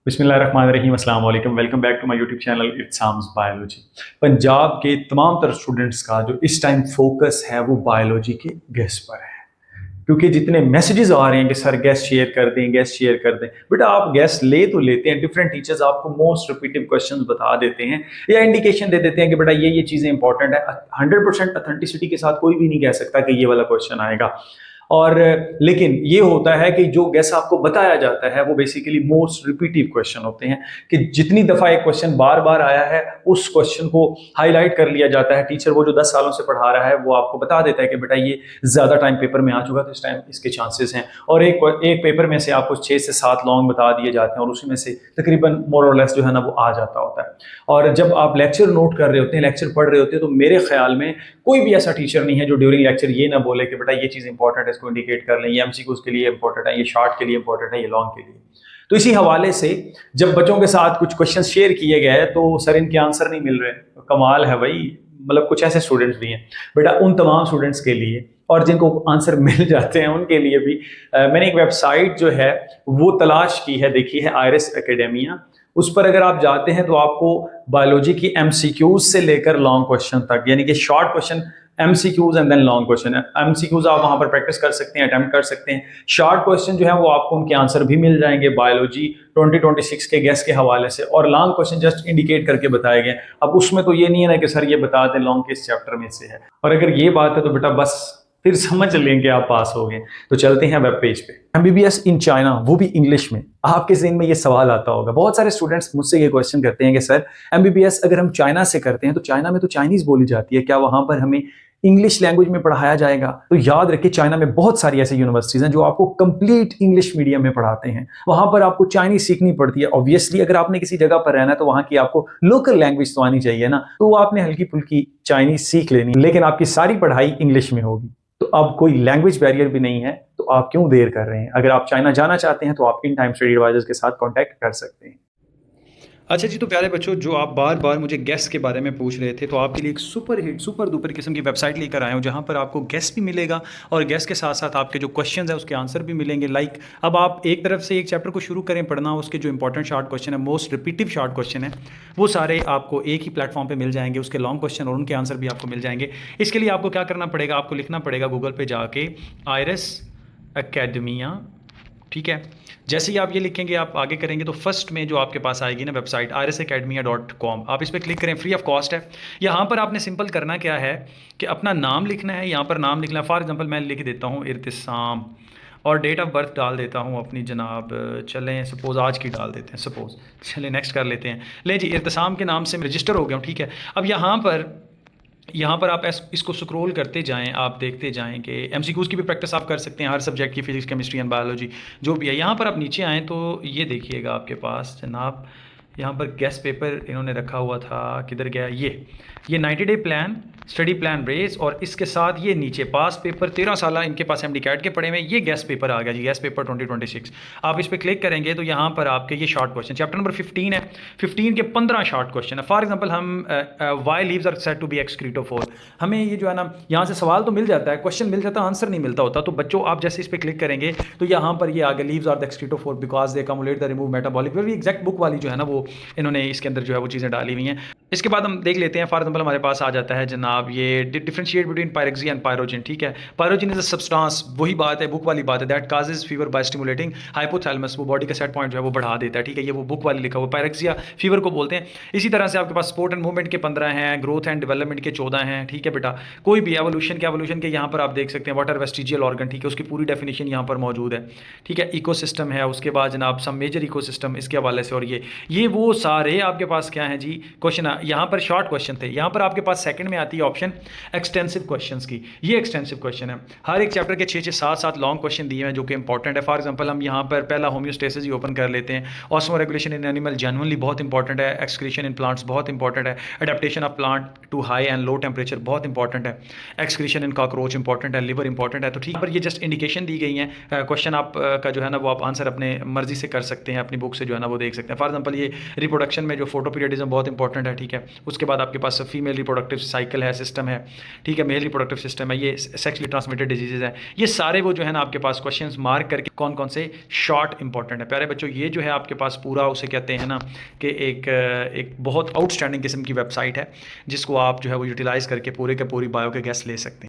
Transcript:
बिस्मिल्लाहिर्रहमानिर्रहीम, अस्सलाम वालेकुम। Welcome back to my YouTube channel it's Sam's biology. Punjab के तमाम तरह स्टूडेंट्स का जो इस टाइम फोकस है वो बायोलॉजी के गेस्ट पर है, क्योंकि जितने मैसेजेस आ रहे हैं कि सर गेस्ट शेयर कर दें, गेस्ट शेयर कर दें। बेटा आप गेस्ट ले तो लेते हैं, डिफरेंट टीचर्स आपको मोस्ट रिपीटिव क्वेश्चंस बता देते हैं या इंडिकेशन दे देते हैं कि बेटा ये चीज़ें इंपॉर्टेंट है। 100% अथेंटिसिटी के साथ कोई भी नहीं कह सकता कि ये वाला क्वेश्चन आएगा। और लेकिन ये होता है कि जो गैस आपको बताया जाता है वो बेसिकली मोस्ट रिपीटिव क्वेश्चन होते हैं, कि जितनी दफ़ा एक क्वेश्चन बार बार आया है उस क्वेश्चन को हाईलाइट कर लिया जाता है। टीचर वो जो 10 सालों से पढ़ा रहा है वो आपको बता देता है कि बेटा ये ज़्यादा टाइम पेपर में आ चुका, तो इस टाइम इसके चांसेस हैं। और एक पेपर में से आपको 6 से 7 लॉन्ग बता दिए जाते हैं और उसी में से तकरीबन मोर और लेस जो है ना वो आ जाता होता है। और जब आप लेक्चर नोट कर रहे होते हैं, लेक्चर पढ़ रहे होते हैं, तो मेरे ख्याल में कोई भी ऐसा टीचर नहीं है जो ड्यूरिंग लेक्चर ये ना बोले कि बेटा ये चीज़ इंपॉर्टेंट है, इसको इंडिकेट कर लें, ये एमसीक्यूज के लिए इंपॉर्टेंट है, ये शॉर्ट के लिए इंपॉर्टेंट है, ये लॉन्ग के लिए। तो इसी हवाले से जब बच्चों के साथ कुछ क्वेश्चन शेयर किए गए तो सर इनके आंसर नहीं मिल रहे, कमाल है भाई। मतलब कुछ ऐसे स्टूडेंट्स भी हैं बेटा, उन तमाम स्टूडेंट्स के लिए और जिनको आंसर मिल जाते हैं उनके लिए भी मैंने एक वेबसाइट जो है वो तलाश की है, देखी है, आयरिस एकेडेमिया। उस पर अगर आप जाते हैं तो आपको बायोलॉजी की एमसीक्यूज से लेकर लॉन्ग क्वेश्चन तक, यानी कि short question, MCQs and then long question है। एमसीक्यूज आप वहां पर प्रैक्टिस कर सकते हैं, अटेम्प्ट कर सकते हैं। शॉर्ट क्वेश्चन जो है वो आपको उनके आंसर भी मिल जाएंगे बायोलॉजी 2026 के गेस के हवाले से, और लॉन्ग क्वेश्चन जस्ट इंडिकेट करके बताए गए। अब उसमें तो ये नहीं है ना कि सर ये बता दें लॉन्ग किस चैप्टर में से है, और अगर ये बात है तो बेटा बस फिर समझ लें कि आप पास हो गए। तो चलते हैं वेब पेज पे। एमबीबीएस इन चाइना, वो भी इंग्लिश में। आपके ज़हन में ये सवाल आता होगा, बहुत सारे स्टूडेंट्स मुझसे ये क्वेश्चन करते हैं कि सर एमबीबीएस अगर हम चाइना से करते हैं तो चाइना में तो चाइनीज़ बोली जाती है, क्या वहां पर हमें इंग्लिश लैंग्वेज में पढ़ाया जाएगा? तो याद रखिए, चाइना में बहुत सारी ऐसी यूनिवर्सिटीज़ हैं जो आपको कंप्लीट इंग्लिश मीडियम में पढ़ाते हैं। वहां पर आपको चाइनीज सीखनी पड़ती है। ऑब्वियसली अगर आपने किसी जगह पर रहना है तो वहां की आपको लोकल लैंग्वेज तो आनी चाहिए ना, तो आपने हल्की फुल्की चाइनीज सीख लेनी, लेकिन आपकी सारी पढ़ाई इंग्लिश में होगी। तो अब कोई लैंग्वेज बैरियर भी नहीं है, तो आप क्यों देर कर रहे हैं? अगर आप चाइना जाना चाहते हैं तो आप इन टाइम स्टडी एडवाइजर्स के साथ कांटेक्ट कर सकते हैं। अच्छा जी, तो प्यारे बच्चों, जो आप बार बार मुझे गेस्ट के बारे में पूछ रहे थे, तो आपके लिए एक सुपर हिट सुपर डुपर किस्म की वेबसाइट लेकर आया हूँ जहाँ पर आपको गेस्ट भी मिलेगा और गेस्ट के साथ साथ आपके जो क्वेश्चंस हैं उसके आंसर भी मिलेंगे। लाइक अब आप एक तरफ से एक चैप्टर को शुरू करें पढ़ना, उसके जो इंपॉर्टेंट शॉर्ट क्वेश्चन है, मोस्ट रिपीटिव शॉर्ट क्वेश्चन है, वो सारे आपको एक ही प्लेटफॉर्म पर मिल जाएंगे। उसके लॉन्ग क्वेश्चन और उनके आंसर भी आपको मिल जाएंगे। इसके लिए आपको क्या करना पड़ेगा, आपको लिखना पड़ेगा गूगल पर जाके आयरिस एकेडमिया, ठीक है। जैसे ही आप ये लिखेंगे, आप आगे करेंगे तो फर्स्ट में जो आपके पास आएगी ना वेबसाइट irisacademia.com, आप इस पर क्लिक करें, फ्री ऑफ कॉस्ट है। यहाँ पर आपने सिंपल करना क्या है कि अपना नाम लिखना है। यहाँ पर नाम लिखना है, फॉर एग्जांपल मैं लिख देता हूँ इर्तिसाम, और डेट ऑफ बर्थ डाल देता हूँ अपनी जनाब, चलें सपोज़ आज की डाल देते हैं, सपोज़, चलें नेक्स्ट कर लेते हैं। ले जी, इर्तिसाम के नाम से मैं रजिस्टर हो गया हूँ, ठीक है। अब यहाँ पर आप इसको स्क्रॉल करते जाएं, आप देखते जाएं कि एमसीक्यूज़ की भी प्रैक्टिस आप कर सकते हैं, हर सब्जेक्ट की, फिजिक्स, केमिस्ट्री एंड बायोलॉजी जो भी है। यहाँ पर आप नीचे आएँ तो ये देखिएगा आपके पास जनाब, यहाँ पर गेस्ट पेपर इन्होंने रखा हुआ था, किधर गया ये 90 day plan, study plan race, और इसके साथ ये नीचे पास पेपर 13 साल इनके पास एमडी कैट के पड़े हुए, ये गेस्ट पेपर आ गया जी, गेस्ट पेपर 2026। आप इस पर क्लिक करेंगे तो यहाँ पर आपके ये शॉर्ट क्वेश्चन, चैप्टर नंबर 15 है, 15 के 15 शॉर्ट क्वेश्चन है। For example hmm why leaves are said to be excretophore, हमें ये जो है ना यहाँ से सवाल तो मिल जाता है, क्वेश्चन मिल जाता है, आंसर नहीं मिलता होता। तो बच्चों आप जैसे इस पर क्लिक करेंगे तो यहाँ पर ये आगे leaves are the excretophore because they accumulate the remove metabolic, very exact book वाली जो है ना वो इन्होंने इसके अंदर जो है वो चीज़ें डाली हुई हैं। इसके बाद हम देख लेते हैं, फॉर एग्जांपल हमारे पास आ जाता है जनाब ये differentiate between pyrexia and pyrogen, ठीक है। पायरोजिन इज अ सब्सटेंस, वही बात है, बुक वाली बात है, that causes fever bye stimulating hypothalamus, वो बॉडी का सेट पॉइंट जो है वो बढ़ा देता है, ठीक है। ये वो बुक वाली लिखा हुआ, पायरेक्सिया फीवर को बोलते हैं। इसी तरह से आपके पास स्पोर्ट एंड मूवमेंट के 15 हैं, ग्रोथ एंड डेवलपमेंट के 14 हैं, ठीक है बेटा। कोई भी एवोल्यूशन के यहाँ पर आप देख सकते हैं, वाटर वेस्टिजियल ऑर्गन, ठीक है, उसकी पूरी डेफिनेशन यहाँ पर मौजूद है, ठीक है। इकोसिस्टम है, उसके बाद जनाब सम मेजर इकोसिस्टम इसके हवाले से, और ये वो सारे आपके पास क्या है जी क्वेश्चन। यहाँ पर शॉर्ट क्वेश्चन थे, यहाँ पर आपके पास सेकंड में आती है ऑप्शन एक्सटेंसिव क्वेश्चंस की। ये एक्सटेंसिव क्वेश्चन है, हर एक चैप्टर के 6 7 लॉन्ग क्वेश्चन दिए हैं जो कि इंपॉर्टेंट है। फॉर एग्जांपल हम यहाँ पर पहला होम्योस्टेसिस ही ओपन कर लेते हैं। Osmo regulation in animal genuinely बहुत इंपॉर्टेंट है, एक्सक्रीशन इन प्लांट्स बहुत इंपॉर्टेंट है, adaptation of plant to high and low temperature बहुत इंपॉर्टेंट है, एक्सक्रीशन इन कॉकरोच इंपॉर्टेंट है, लिवर इंपॉर्टेंट है। तो ठीक पर ये जस्ट इंडिकेशन दी गई है, क्वेश्चन आप का जो है ना वो आप आंसर अपने मर्जी से कर सकते हैं, अपनी बुक से जो है ना वो देख सकते हैं। फॉर एग्जाम्पल ये रिप्रोडक्शन में जो फोटो पीरियडिज्म बहुत इंपॉर्टेंट है, ठीक है। उसके बाद आपके पास फीमेल रिप्रोडक्टिव साइकिल है, सिस्टम है, ठीक है, मेल रिप्रोडक्टिव सिस्टम है, ये सेक्सुअली ट्रांसमिटेड डिजीजेज है, ये सारे वो जो है ना आपके पास क्वेश्चंस मार्क करके कौन कौन से शॉर्ट इंपॉर्टेंट है। प्यारे बच्चों, ये जो है आपके पास पूरा उसे कहते हैं ना कि एक बहुत आउटस्टैंडिंग किस्म की वेबसाइट है जिसको आप जो है वो यूटिलाइज़ करके पूरे के पूरी बायो के गेस्ट ले सकते हैं।